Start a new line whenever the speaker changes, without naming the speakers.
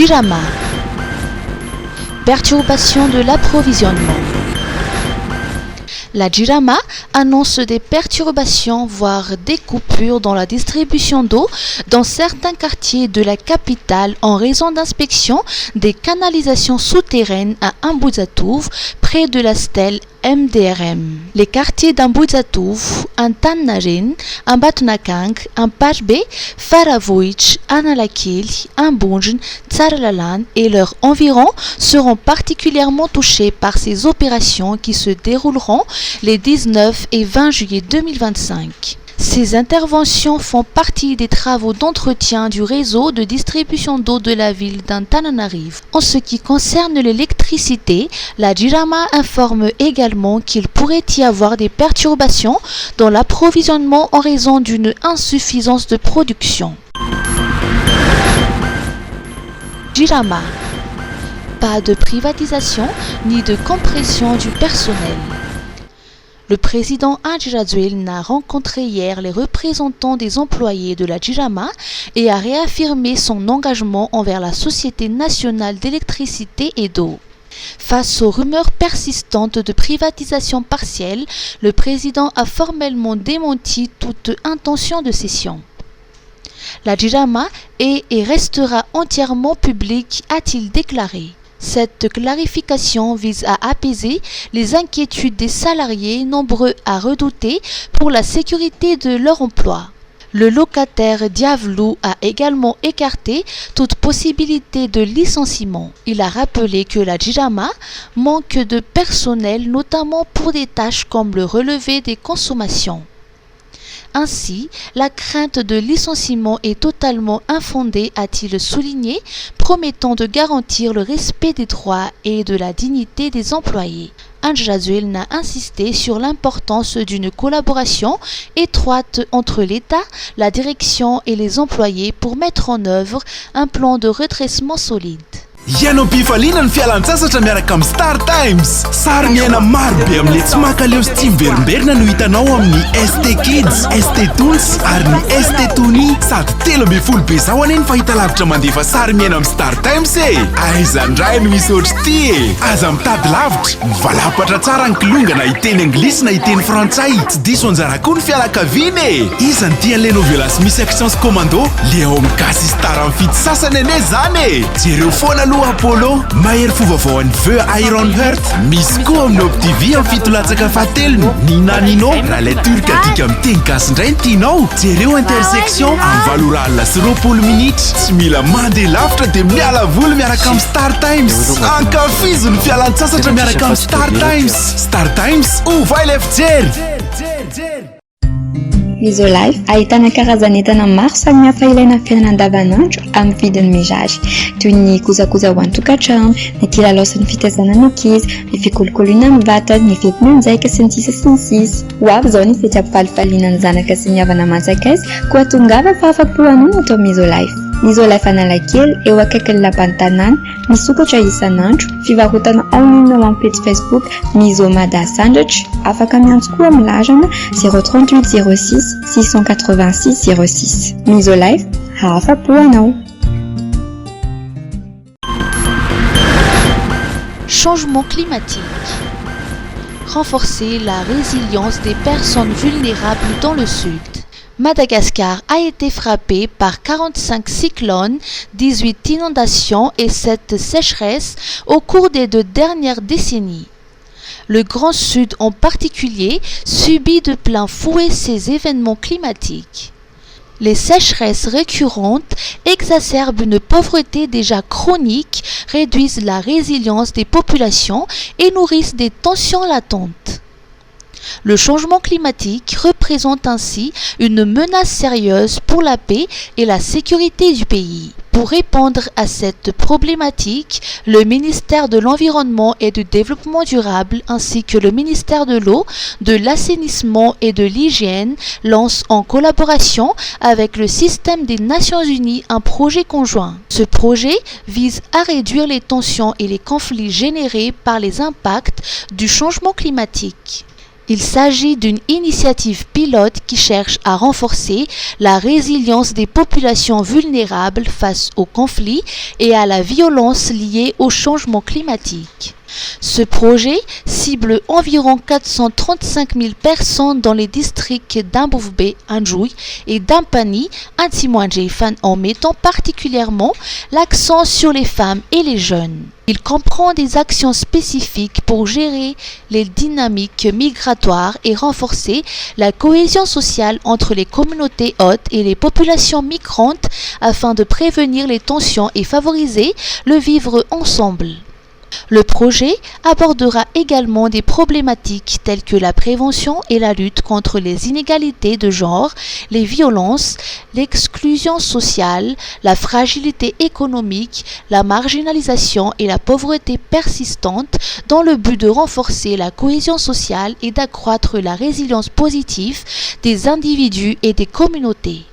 Jirama. Perturbation de l'approvisionnement. La Jirama annonce des perturbations, voire des coupures dans la distribution d'eau dans certains quartiers de la capitale en raison d'inspection des canalisations souterraines à Ambouzatouf, près de la stèle MDRM. Les quartiers d'Ambouzatouf, Antannarin, Ambatnakang, Ampajbe, Faravouich, Analakil, Ambunj, Tsarlalan et leurs environs seront particulièrement touchés par ces opérations qui se dérouleront les 19 et 20 juillet 2025. Ces interventions font partie des travaux d'entretien du réseau de distribution d'eau de la ville d'Antananarivo. En ce qui concerne l'électricité, la Jirama informe également qu'il pourrait y avoir des perturbations dans l'approvisionnement en raison d'une insuffisance de production. Jirama. Pas de privatisation ni de compression du personnel. Le président Hadji Rajoelina n'a rencontré hier les représentants des employés de la Jirama et a réaffirmé son engagement envers la Société nationale d'électricité et d'eau. Face aux rumeurs persistantes de privatisation partielle, le président a formellement démenti toute intention de cession. La Jirama est et restera entièrement publique, a-t-il déclaré. Cette clarification vise à apaiser les inquiétudes des salariés nombreux à redouter pour la sécurité de leur emploi. Le locataire Diavlou a également écarté toute possibilité de licenciement. Il a rappelé que la Jirama manque de personnel, notamment pour des tâches comme le relevé des consommations. Ainsi, la crainte de licenciement est totalement infondée, a-t-il souligné, promettant de garantir le respect des droits et de la dignité des employés. Hadji Rajoelina a insisté sur l'importance d'une collaboration étroite entre l'État, la direction et les employés pour mettre en œuvre un plan de redressement solide.
Ianao bifaliana ny fialan-tsasatra miaraka amin'ny Star Times. Sary miaina maro be amin'ilay tsy mankaleo sy tia miverimberina no hitanao amin'ny ST Kids, ST Tools ary ny ST Tony. Sady 13 be zao anie ny fahitalavitra mandefa sary miaina amin'ny Star Times e. Aiza ndray no misy ohatry ty e. Aza mitady lavitra, mivalapatra tsara ny kilongana hiteny anglisy na hiteny frantsay. Tsy diso anjara koa ny fianakaviana e. Iza ny tian'ilay novela sy misy action sy commando? Le ao amin'ny gasy Star amin'ny fito sasany ane zany e. Jereo foana Apollo, mahery fovavaoan'ny Veu Iron Heart, misy koa amin'ny OpTV amin'ny fito latsaka fahatelony. Nina Nino, raha ilay turka dika amin'ny teny gasy indray ny tianao. Jereo intersection amin'ny 7 alina sy 20 minitra. Tsy mila mandeha lavitra dia miala voly miaraka amin'ny Star Times. Ankafizo ny fialan-tsasatra miaraka amin'ny Star Times. Star Times, ova ilay fijery.
Misolife ahitana karazan'entana maro samihafa ilaina amin'ny fiainana andavanandro amin'ny vidiny mirary, toy ny kojakoja ho an-tokantrano, ny kilalao sy ny fitaizana ny ankizy, ny fikolokoloana amin'ny vatana, ny fetim-monjaika sy ny sisa sy ny sisa. Ho avy izao ny fety ampifalifaliana ny zanaka sy ny havana aman-tsakaizy koa tongava fahafa-po anao atao Misolife. Misolife Analakely eo akaikin'ny lapan'ny tanàna, misokatra isan'andro, fivarotana online ao amin'ny page Facebook Misomada Sandratra, afaka miantso koa amin'ny larana 038 06 686 06. Misolife, hafa-po anao.
Changement climatique. Renforcer la résilience des personnes vulnérables dans le sud. Madagascar a été frappé par 45 cyclones, 18 inondations et 7 sécheresses au cours des 2 dernières décennies. Le Grand Sud en particulier subit de plein fouet ces événements climatiques. Les sécheresses récurrentes exacerbent une pauvreté déjà chronique, réduisent la résilience des populations et nourrissent des tensions latentes. Le changement climatique représente ainsi une menace sérieuse pour la paix et la sécurité du pays. Pour répondre à cette problématique, le ministère de l'Environnement et du Développement durable ainsi que le ministère de l'Eau, de l'Assainissement et de l'Hygiène lancent en collaboration avec le système des Nations Unies un projet conjoint. Ce projet vise à réduire les tensions et les conflits générés par les impacts du changement climatique. Il s'agit d'une initiative pilote qui cherche à renforcer la résilience des populations vulnérables face aux conflits et à la violence liée au changement climatique. Ce projet cible environ 435 000 personnes dans les districts d'Ambouvbé, Anjouy et d'Ampani, Antimouandjéfan, en mettant particulièrement l'accent sur les femmes et les jeunes. Il comprend des actions spécifiques pour gérer les dynamiques migratoires et renforcer la cohésion sociale entre les communautés hôtes et les populations migrantes afin de prévenir les tensions et favoriser le vivre ensemble. Le projet abordera également des problématiques telles que la prévention et la lutte contre les inégalités de genre, les violences, l'exclusion sociale, la fragilité économique, la marginalisation et la pauvreté persistante dans le but de renforcer la cohésion sociale et d'accroître la résilience positive des individus et des communautés.